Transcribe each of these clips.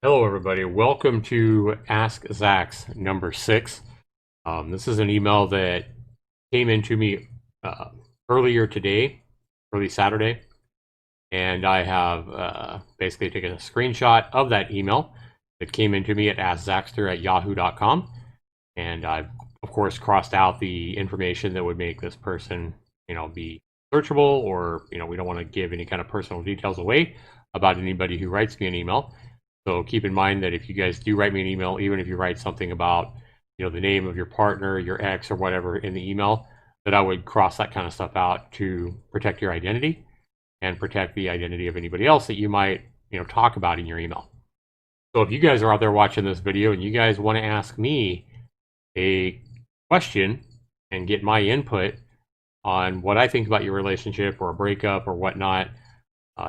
Hello, everybody. Welcome to Ask Zax number 6. This is an email that came into me earlier today, early Saturday, and I have basically taken a screenshot of that email that came into me at AskZaxtor@yahoo.com, and I've, of course, crossed out the information that would make this person, be searchable, or, we don't want to give any kind of personal details away about anybody who writes me an email. So keep in mind that if you guys do write me an email, even if you write something about, the name of your partner, your ex, or whatever in the email, that I would cross that kind of stuff out to protect your identity and protect the identity of anybody else that you might, talk about in your email. So if you guys are out there watching this video and you guys want to ask me a question and get my input on what I think about your relationship or a breakup or whatnot,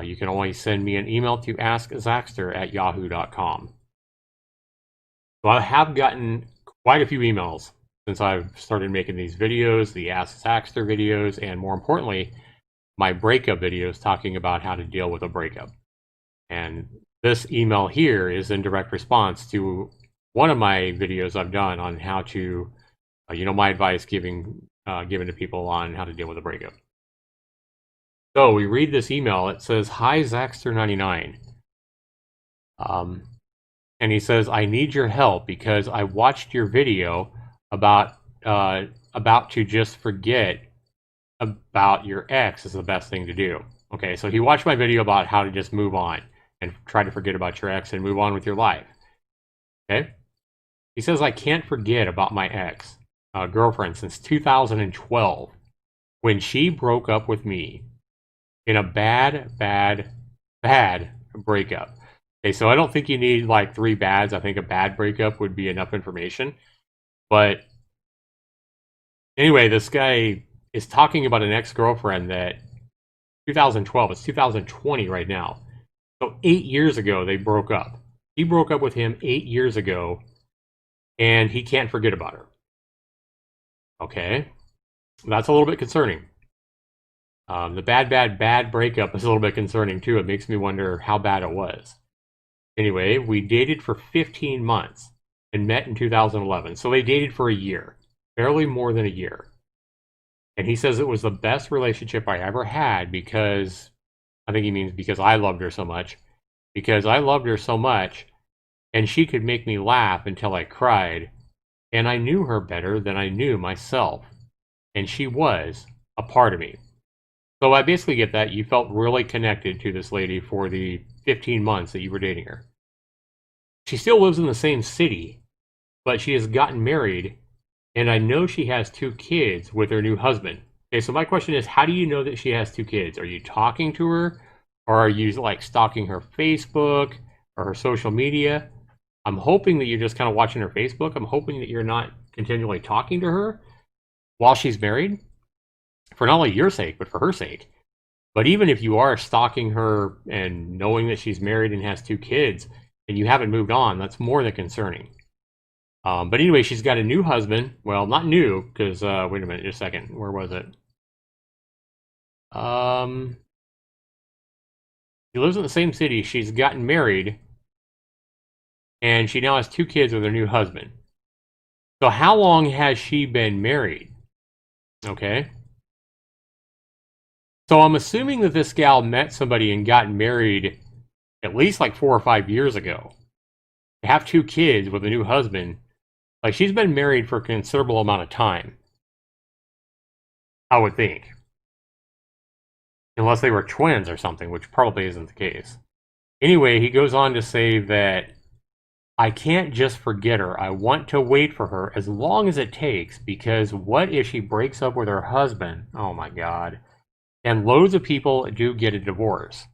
you can always send me an email to AskZaxtor@yahoo.com. So I have gotten quite a few emails since I've started making these videos, the Ask Zaxtor videos, and more importantly, my breakup videos talking about how to deal with a breakup. And this email here is in direct response to one of my videos I've done on how to, my advice given to people on how to deal with a breakup. So we read this email. It says, "Hi, Zaxtor99." And he says, "I need your help because I watched your video about to just forget about your ex is the best thing to do." Okay, so he watched my video about how to just move on and try to forget about your ex and move on with your life. Okay? He says, "I can't forget about my ex girlfriend since 2012 when she broke up with me in a bad breakup." Okay, so I don't think you need like 3 bads. I think a bad breakup would be enough information. But anyway, this guy is talking about an ex-girlfriend that 2012, it's 2020 right now. So 8 years ago, they broke up. He broke up with him 8 years ago, and he can't forget about her. Okay, that's a little bit concerning. The bad breakup is a little bit concerning too. It makes me wonder how bad it was. Anyway, we dated for 15 months and met in 2011. So they dated for a year, barely more than a year. And he says it was the best relationship I ever had because, I think he means because I loved her so much. Because I loved her so much, and she could make me laugh until I cried. And I knew her better than I knew myself. And she was a part of me. So I basically get that you felt really connected to this lady for the 15 months that you were dating her. She still lives in the same city, but she has gotten married, and I know she has 2 kids with her new husband. Okay, so my question is, how do you know that she has 2 kids? Are you talking to her, or are you like stalking her Facebook or her social media? I'm hoping that you're just kind of watching her Facebook. I'm hoping that you're not continually talking to her while she's married, for not only your sake, but for her sake. But even if you are stalking her and knowing that she's married and has 2 kids and you haven't moved on, that's more than concerning. But anyway, she's got a new husband. Well, not new, because, wait a minute, just a second. Where was it? She lives in the same city. She's gotten married, and she now has 2 kids with her new husband. So how long has she been married? Okay. So I'm assuming that this gal met somebody and got married at least like 4 or 5 years ago. To have 2 kids with a new husband, like she's been married for a considerable amount of time, I would think. Unless they were twins or something, which probably isn't the case. Anyway, he goes on to say that I can't just forget her. I want to wait for her as long as it takes, because what if she breaks up with her husband? Oh my God. And loads of people do get a divorce.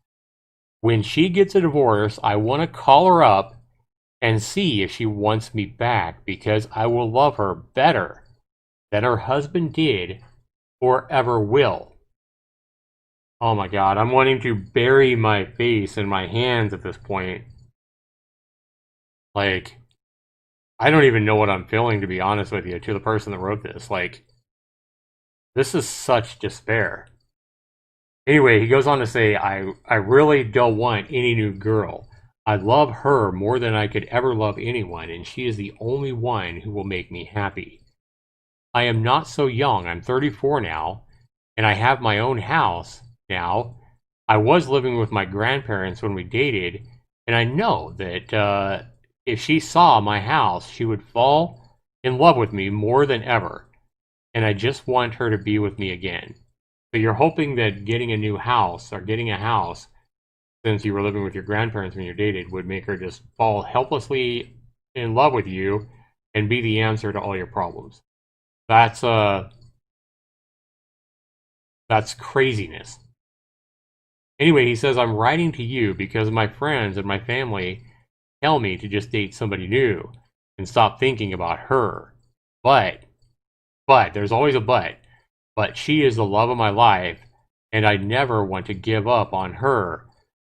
When she gets a divorce, I want to call her up and see if she wants me back, because I will love her better than her husband did or ever will. Oh my God, I'm wanting to bury my face in my hands at this point. Like, I don't even know what I'm feeling, to be honest with you, to the person that wrote this. Like, this is such despair. Anyway, he goes on to say, I really don't want any new girl. I love her more than I could ever love anyone, and she is the only one who will make me happy. I am not so young. I'm 34 now, and I have my own house now. I was living with my grandparents when we dated, and I know that if she saw my house, she would fall in love with me more than ever, and I just want her to be with me again. So you're hoping that getting a new house or getting a house, since you were living with your grandparents when you dated, would make her just fall helplessly in love with you and be the answer to all your problems. That's craziness. Anyway, he says, I'm writing to you because my friends and my family tell me to just date somebody new and stop thinking about her. But there's always a but she is the love of my life, and I never want to give up on her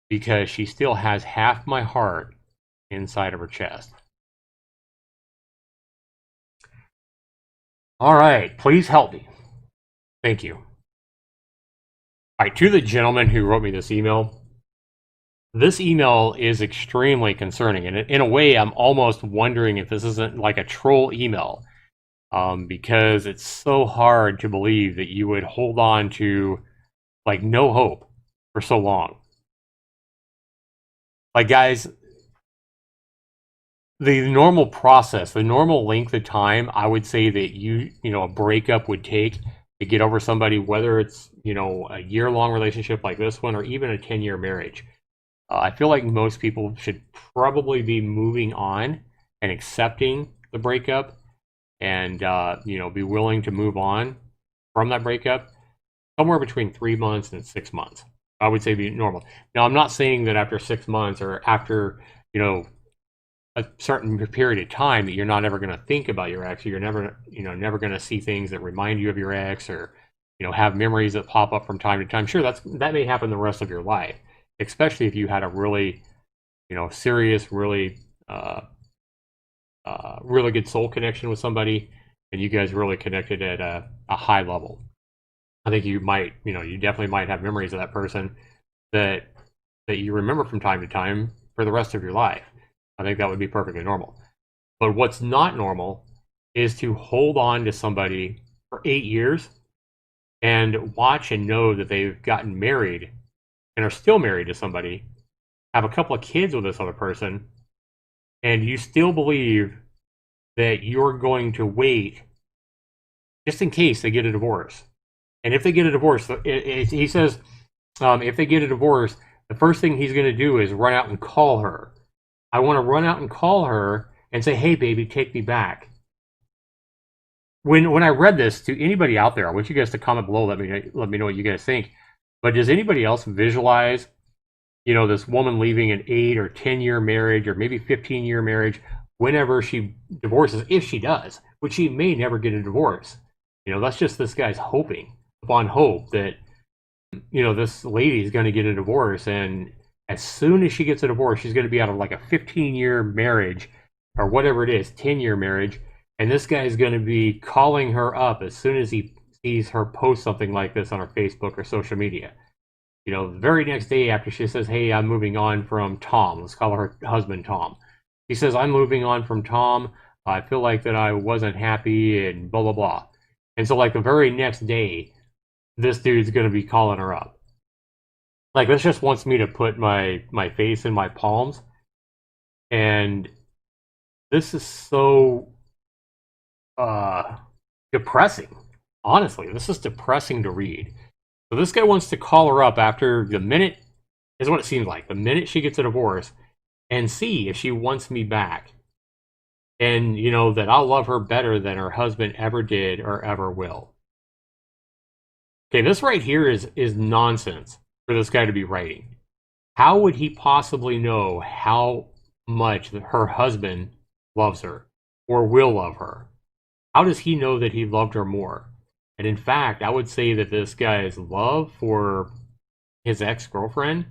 because she still has half my heart inside of her chest. All right, please help me. Thank you. All right, to the gentleman who wrote me this email is extremely concerning, and in a way, I'm almost wondering if this isn't like a troll email, because it's so hard to believe that you would hold on to like no hope for so long. Like, guys, the normal process, the normal length of time, I would say that a breakup would take to get over somebody, whether it's, a year-long relationship like this one or even a 10-year marriage. I feel like most people should probably be moving on and accepting the breakup and, be willing to move on from that breakup somewhere between 3 months and 6 months. I would say be normal. Now, I'm not saying that after 6 months or after, a certain period of time that you're not ever going to think about your ex, or you're never going to see things that remind you of your ex, or, have memories that pop up from time to time. Sure, that may happen the rest of your life, especially if you had a really, serious, really, really good soul connection with somebody, and you guys really connected at a high level. I think you might, you definitely might have memories of that person that you remember from time to time for the rest of your life. I think that would be perfectly normal. But what's not normal is to hold on to somebody for 8 years and watch and know that they've gotten married and are still married to somebody, have a couple of kids with this other person, and you still believe that you're going to wait just in case they get a divorce. And if they get a divorce, he says, if they get a divorce, the first thing he's going to do is run out and call her. I want to run out and call her and say, hey, baby, take me back. When I read this, to anybody out there, I want you guys to comment below, let me know what you guys think. But does anybody else visualize, this woman leaving an 8 or 10-year marriage, or maybe 15-year marriage, whenever she divorces, if she does, which she may never get a divorce. That's just this guy's hoping upon hope that, this lady is going to get a divorce, and as soon as she gets a divorce, she's going to be out of like a 15-year marriage or whatever it is, 10-year marriage, and this guy is going to be calling her up as soon as he sees her post something like this on her Facebook or social media. The very next day after she says, hey, I'm moving on from Tom. Let's call her husband Tom. He says, I'm moving on from Tom. I feel like that I wasn't happy and blah, blah, blah. And so like the very next day, this dude's going to be calling her up. Like, this just wants me to put my face in my palms. And this is so depressing. Honestly, this is depressing to read. So this guy wants to call her up after the minute, is what it seems like, the minute she gets a divorce, and see if she wants me back. And, that I'll love her better than her husband ever did or ever will. Okay, this right here is nonsense for this guy to be writing. How would he possibly know how much her husband loves her or will love her? How does he know that he loved her more? And in fact, I would say that this guy's love for his ex-girlfriend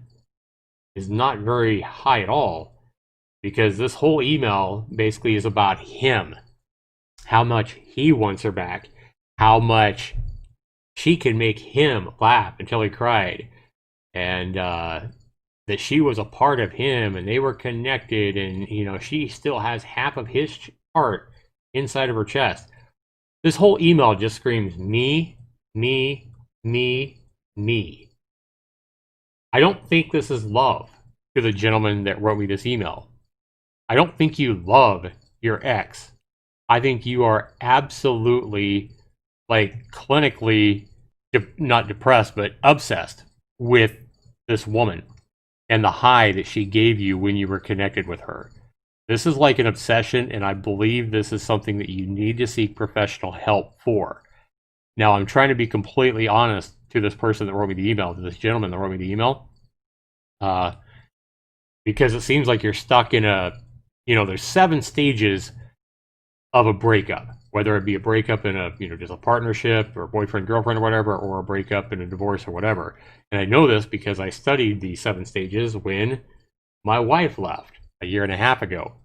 is not very high at all, because this whole email basically is about him, how much he wants her back, how much she can make him laugh until he cried, and that she was a part of him and they were connected, and she still has half of his heart inside of her chest. This whole email just screams me, me, me, me. I don't think this is love to the gentleman that wrote me this email. I don't think you love your ex. I think you are absolutely, like, clinically not depressed, but obsessed with this woman and the high that she gave you when you were connected with her. This is like an obsession, and I believe this is something that you need to seek professional help for. Now, I'm trying to be completely honest to this person that wrote me the email, to this gentleman that wrote me the email, because it seems like you're stuck in there's 7 stages of a breakup, whether it be a breakup in a, just a partnership or boyfriend, girlfriend or whatever, or a breakup in a divorce or whatever. And I know this because I studied the 7 stages when my wife left a year and a half ago.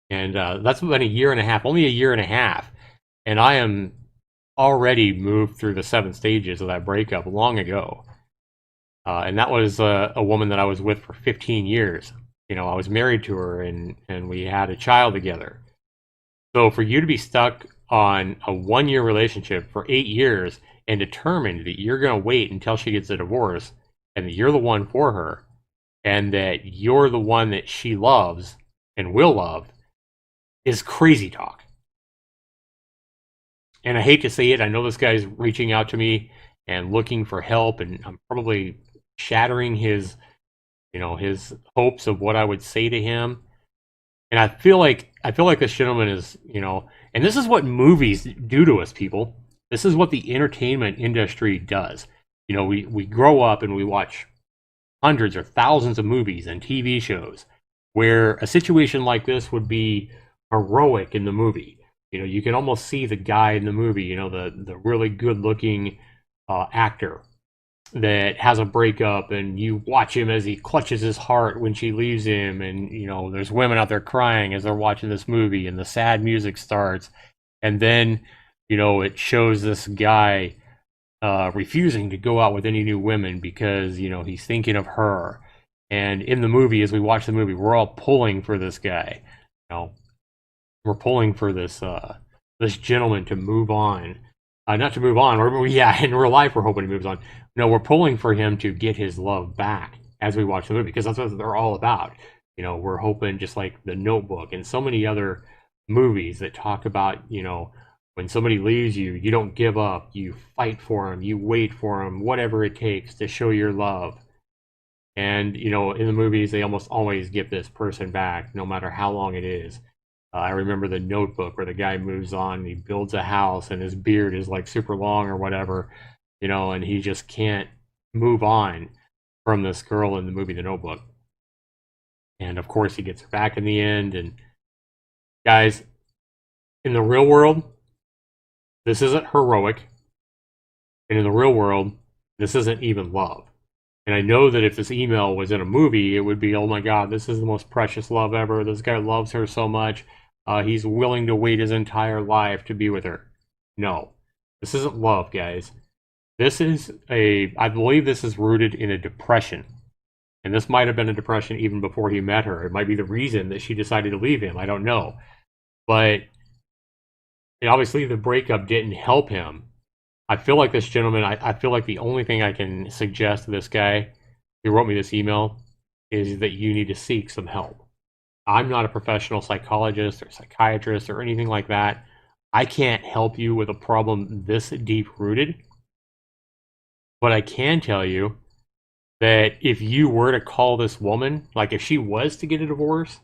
And that's been a year and a half, only a year and a half. And I am already moved through the 7 stages of that breakup long ago. And that was a woman that I was with for 15 years. I was married to her, and we had a child together. So for you to be stuck on a 1-year relationship for 8 years and determined that you're going to wait until she gets a divorce and that you're the one for her and that you're the one that she loves and will love is crazy talk. And I hate to say it. I know this guy's reaching out to me and looking for help, and I'm probably shattering his hopes of what I would say to him. And I feel like this gentleman is, and this is what movies do to us, people. This is what the entertainment industry does. We grow up and we watch hundreds or thousands of movies and TV shows where a situation like this would be heroic in the movie. You can almost see the guy in the movie, the really good-looking actor that has a breakup, and you watch him as he clutches his heart when she leaves him, and there's women out there crying as they're watching this movie, and the sad music starts, and then it shows this guy refusing to go out with any new women because he's thinking of her. And in the movie, as we watch the movie, we're all pulling for this guy. We're pulling for this gentleman to move on. Not to move on, or in real life we're hoping he moves on. No, we're pulling for him to get his love back as we watch the movie, because that's what they're all about. We're hoping, just like The Notebook and so many other movies that talk about, when somebody leaves you, you don't give up, you fight for them, you wait for them, whatever it takes to show your love. And, in the movies, they almost always get this person back, no matter how long it is. I remember The Notebook, where the guy moves on, and he builds a house, and his beard is like super long or whatever, and he just can't move on from this girl in the movie The Notebook. And of course, he gets her back in the end. And guys, in the real world, this isn't heroic. And in the real world, this isn't even love. And I know that if this email was in a movie, it would be, oh my God, this is the most precious love ever. This guy loves her so much. He's willing to wait his entire life to be with her. No, this isn't love, guys. I believe this is rooted in a depression. And this might have been a depression even before he met her. It might be the reason that she decided to leave him. I don't know. But obviously the breakup didn't help him. I feel like this gentleman, I feel like the only thing I can suggest to this guy who wrote me this email is that you need to seek some help. I'm not a professional psychologist or psychiatrist or anything like that. I can't help you with a problem this deep-rooted. But I can tell you that if you were to call this woman, like if she was to get a divorce,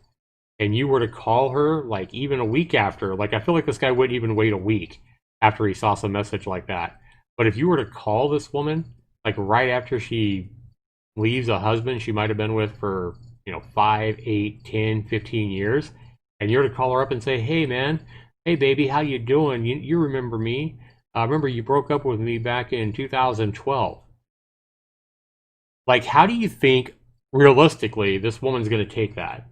and you were to call her, like even a week after, like I feel like this guy wouldn't even wait a week after he saw some message like that. But if you were to call this woman, like right after she leaves a husband she might have been with for 5, 8, 10, 15 years, and you're to call her up and say, hey man, hey baby, how you doing? You remember me? Remember you broke up with me back in 2012. Like, how do you think realistically this woman's going to take that?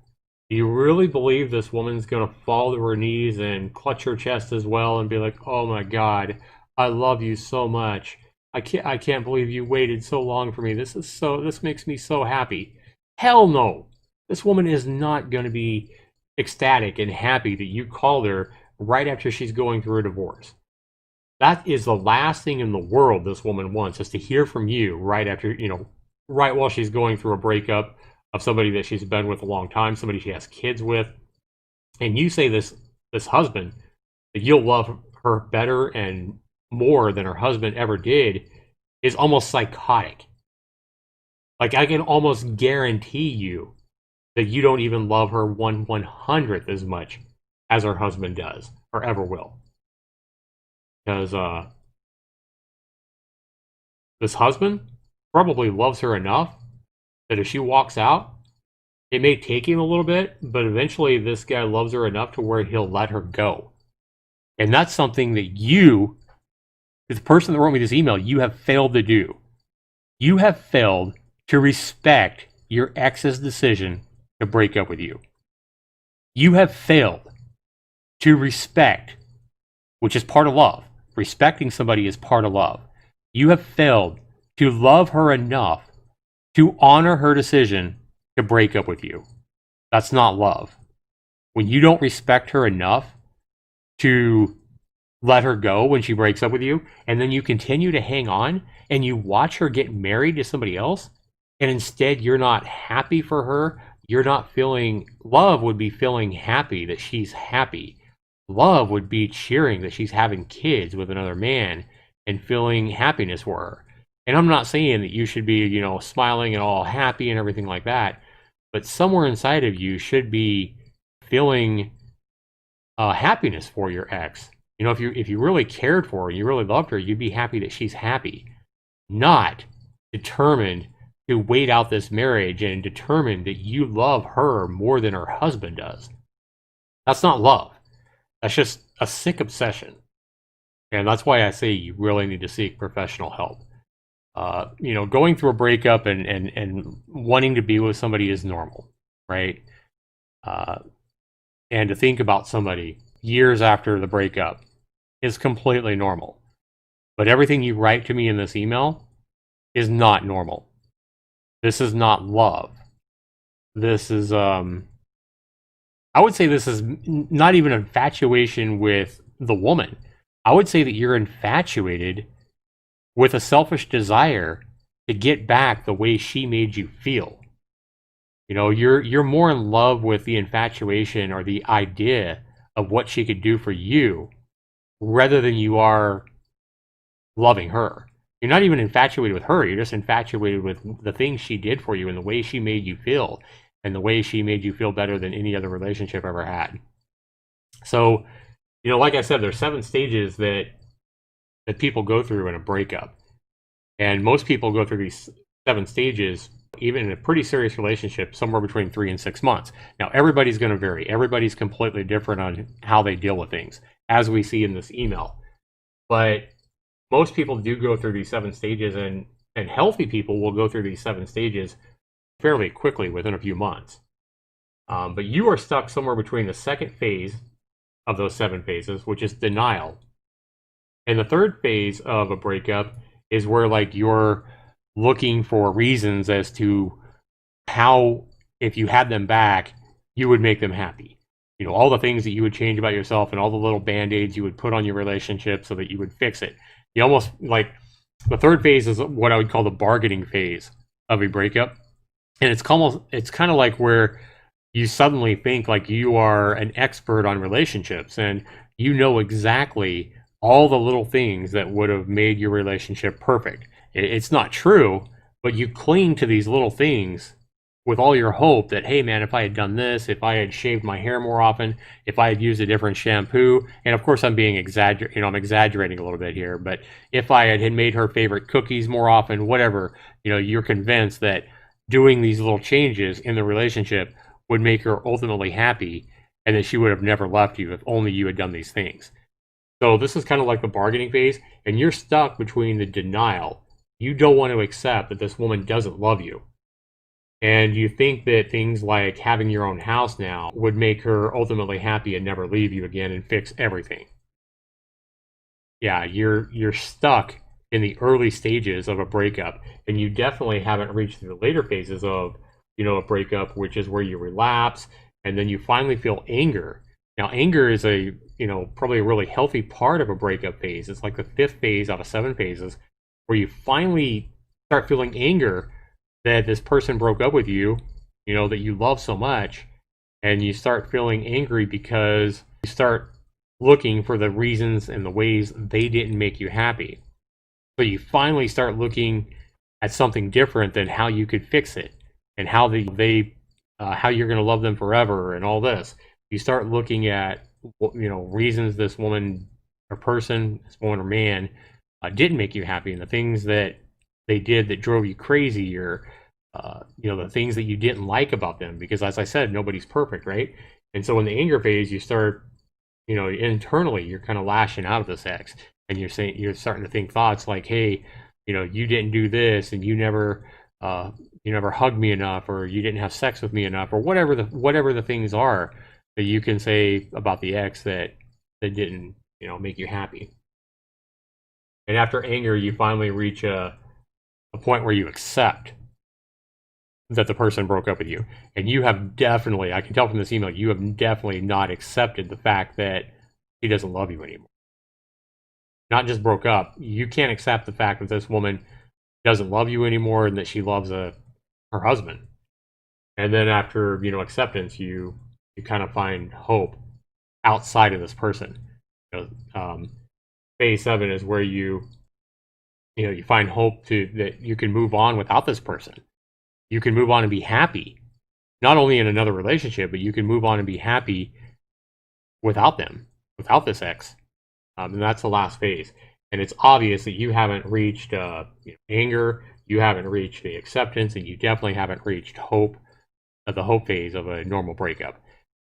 Do you really believe this woman's going to fall to her knees and clutch her chest as well and be like, oh my God, I love you so much. I can't believe you waited so long for me. This makes me so happy. Hell no. This woman is not going to be ecstatic and happy that you called her right after she's going through a divorce. That is the last thing in the world this woman wants, is to hear from you right after, right while she's going through a breakup of somebody that she's been with a long time, somebody she has kids with. And you say this husband that you'll love her better and more than her husband ever did is almost psychotic. Like, I can almost guarantee you that you don't even love her 1/100th as much as her husband does or ever will. Because this husband probably loves her enough that if she walks out, it may take him a little bit, but eventually this guy loves her enough to where he'll let her go. And that's something that you, the person that wrote me this email, you have failed to do. You have failed to respect your ex's decision to break up with you. You have failed to respect, which is part of love. Respecting somebody is part of love. You have failed to love her enough to honor her decision to break up with you. That's not love. When you don't respect her enough to let her go when she breaks up with you, and then you continue to hang on and you watch her get married to somebody else, and instead you're not happy for her, you're not feeling, love would be feeling happy that she's happy. Love would be cheering that she's having kids with another man and feeling happiness for her. And I'm not saying that you should be, smiling and all happy and everything like that, but somewhere inside of you should be feeling happiness for your ex. If you really cared for her and you really loved her, you'd be happy that she's happy, not determined to wait out this marriage and determined that you love her more than her husband does. That's not love. That's just a sick obsession. And that's why I say you really need to seek professional help. Going through a breakup and wanting to be with somebody is normal, right? And to think about somebody years after the breakup is completely normal. But everything you write to me in this email is not normal. This is not love. This is, I would say this is not even infatuation with the woman. I would say that you're infatuated with a selfish desire to get back the way she made you feel. You're more in love with the infatuation or the idea of what she could do for you rather than you are loving her. You're not even infatuated with her. You're just infatuated with the things she did for you and the way she made you feel and the way she made you feel better than any other relationship ever had. So, like I said, there's 7 stages that people go through in a breakup. And most people go through these 7 stages, even in a pretty serious relationship, somewhere between 3 and 6 months. Now, everybody's going to vary. Everybody's completely different on how they deal with things, as we see in this email. But most people do go through these 7 stages, and healthy people will go through these 7 stages fairly quickly within a few months. But you are stuck somewhere between the second phase of those 7 phases, which is denial. And the third phase of a breakup is where you're looking for reasons as to how, if you had them back, you would make them happy. All the things that you would change about yourself and all the little band-aids you would put on your relationship so that you would fix it. You almost, the third phase is what I would call the bargaining phase of a breakup. And it's kind of like where you suddenly think like you are an expert on relationships and you know exactly all the little things that would have made your relationship perfect. It's not true, but you cling to these little things with all your hope that, hey man, if I had done this, if I had shaved my hair more often, if I had used a different shampoo, and of course I'm being I'm exaggerating a little bit here, but if I had made her favorite cookies more often, whatever, you're convinced that doing these little changes in the relationship would make her ultimately happy and that she would have never left you if only you had done these things. So this is kind of like the bargaining phase, and you're stuck between the denial. You don't want to accept that this woman doesn't love you. And you think that things like having your own house now would make her ultimately happy and never leave you again and fix everything. Yeah, you're stuck in the early stages of a breakup, and you definitely haven't reached the later phases of, you know, a breakup, which is where you relapse and then you finally feel anger. Now, anger is a, you know, probably a really healthy part of a breakup phase. It's like the 5th phase out of 7 phases where you finally start feeling anger that this person broke up with you, you know, that you love so much, and you start feeling angry because you start looking for the reasons and the ways they didn't make you happy. So you finally start looking at something different than how you could fix it and how how you're going to love them forever and all this. You start looking at, you know, reasons this woman or person, this woman or man, didn't make you happy, and the things that they did that drove you crazy, or you know, the things that you didn't like about them. Because as I said, nobody's perfect, right? And so in the anger phase, you start, you know, internally, you're kind of lashing out at this ex, and you're starting to think thoughts like, hey, you know, you didn't do this, and you never hugged me enough, or you didn't have sex with me enough, or whatever the things are that you can say about the ex that didn't, you know, make you happy. And after anger, you finally reach a point where you accept that the person broke up with you. And you have definitely, I can tell from this email, you have definitely not accepted the fact that he doesn't love you anymore. Not just broke up, you can't accept the fact that this woman doesn't love you anymore and that she loves her husband. And then after, you know, acceptance, you kind of find hope outside of this person. You know, phase 7 is where you find hope that you can move on without this person. You can move on and be happy, not only in another relationship, but you can move on and be happy without them, without this ex. And that's the last phase. And it's obvious that you haven't reached anger, you haven't reached the acceptance, and you definitely haven't reached hope, the hope phase of a normal breakup.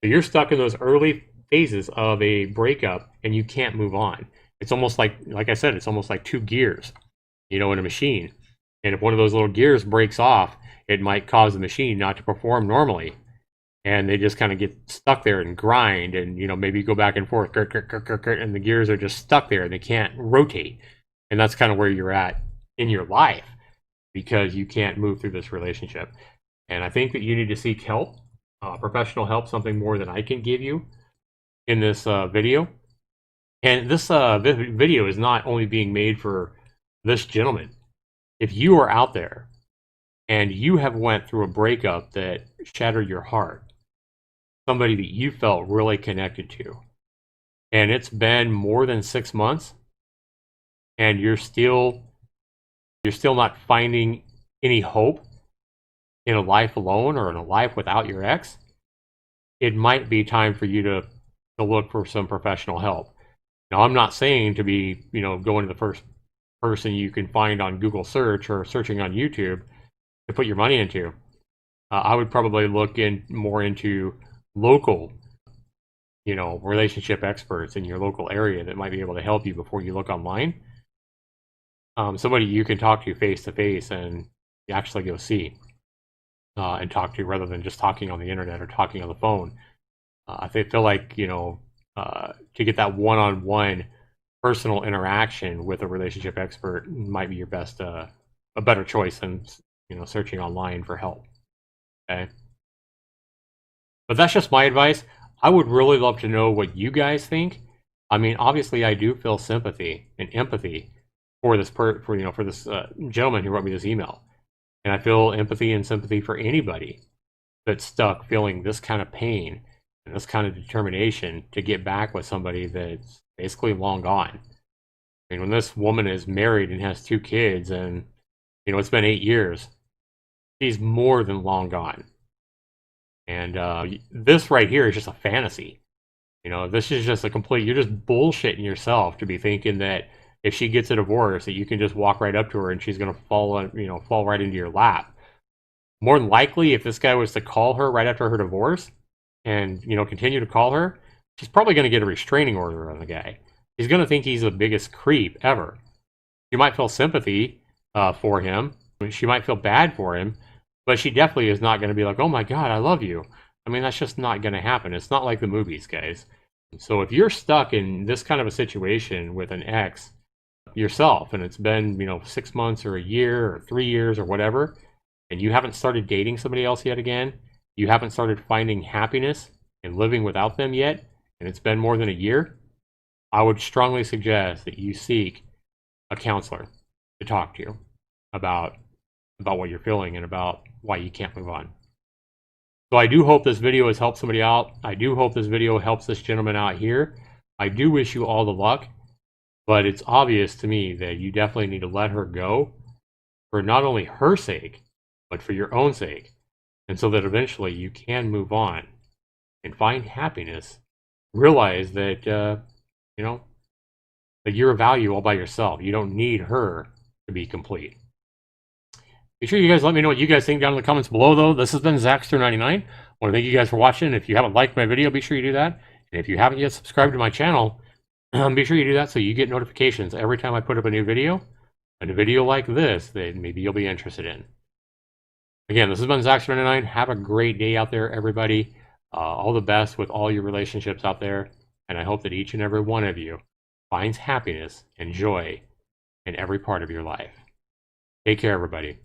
So you're stuck in those early phases of a breakup, and you can't move on. It's almost like I said, it's almost like 2 gears, you know, in a machine. And if one of those little gears breaks off, it might cause the machine not to perform normally. And they just kind of get stuck there and grind, and, you know, maybe go back and forth, and the gears are just stuck there and they can't rotate. And that's kind of where you're at in your life, because you can't move through this relationship. And I think that you need to seek help, professional help, something more than I can give you in this video. And this video is not only being made for this gentleman. If you are out there and you have went through a breakup that shattered your heart, somebody that you felt really connected to, and it's been more than 6 months, and you're still not finding any hope in a life alone or in a life without your ex, it might be time for you to look for some professional help. Now, I'm not saying to be, you know, going to the first person you can find on Google search or searching on YouTube to put your money into. I would probably look more into local, you know, relationship experts in your local area that might be able to help you before you look online. Somebody you can talk to face to face and actually go see and talk to, rather than just talking on the internet or talking on the phone. I feel like, you know, to get that one-on-one personal interaction with a relationship expert might be your best, a better choice than, you know, searching online for help. Okay. But that's just my advice. I would really love to know what you guys think. I mean, obviously, I do feel sympathy and empathy for this gentleman who wrote me this email, and I feel empathy and sympathy for anybody that's stuck feeling this kind of pain and this kind of determination to get back with somebody that's basically long gone. I mean, when this woman is married and has 2 kids, and, you know, it's been 8 years, she's more than long gone. And this right here is just a fantasy. You know, this is just you're just bullshitting yourself to be thinking that if she gets a divorce, that you can just walk right up to her and she's going to fall right into your lap. More than likely, if this guy was to call her right after her divorce and, you know, continue to call her, she's probably going to get a restraining order on the guy. He's going to think he's the biggest creep ever. You might feel sympathy for him. She might feel bad for him. But she definitely is not going to be like, oh my God, I love you. I mean, that's just not going to happen. It's not like the movies, guys. So if you're stuck in this kind of a situation with an ex, yourself and it's been, 6 months or a year or 3 years or whatever, and you haven't started dating somebody else yet again, you haven't started finding happiness and living without them yet, and it's been more than a year, I would strongly suggest that you seek a counselor to talk to you about what you're feeling and about why you can't move on. So I do hope this video has helped somebody out. I do hope this video helps this gentleman out here. I do wish you all the luck, but it's obvious to me that you definitely need to let her go for not only her sake, but for your own sake. And so that eventually you can move on and find happiness. Realize that, that you're a value all by yourself. You don't need her to be complete. Be sure you guys let me know what you guys think down in the comments below, though. This has been ZaxZaxtor99. I want to thank you guys for watching. If you haven't liked my video, be sure you do that. And if you haven't yet subscribed to my channel, be sure you do that so you get notifications every time I put up a new video. And a video like this that maybe you'll be interested in. Again, this has been ZaxZaxtor99. Have a great day out there, everybody. All the best with all your relationships out there. And I hope that each and every one of you finds happiness and joy in every part of your life. Take care, everybody.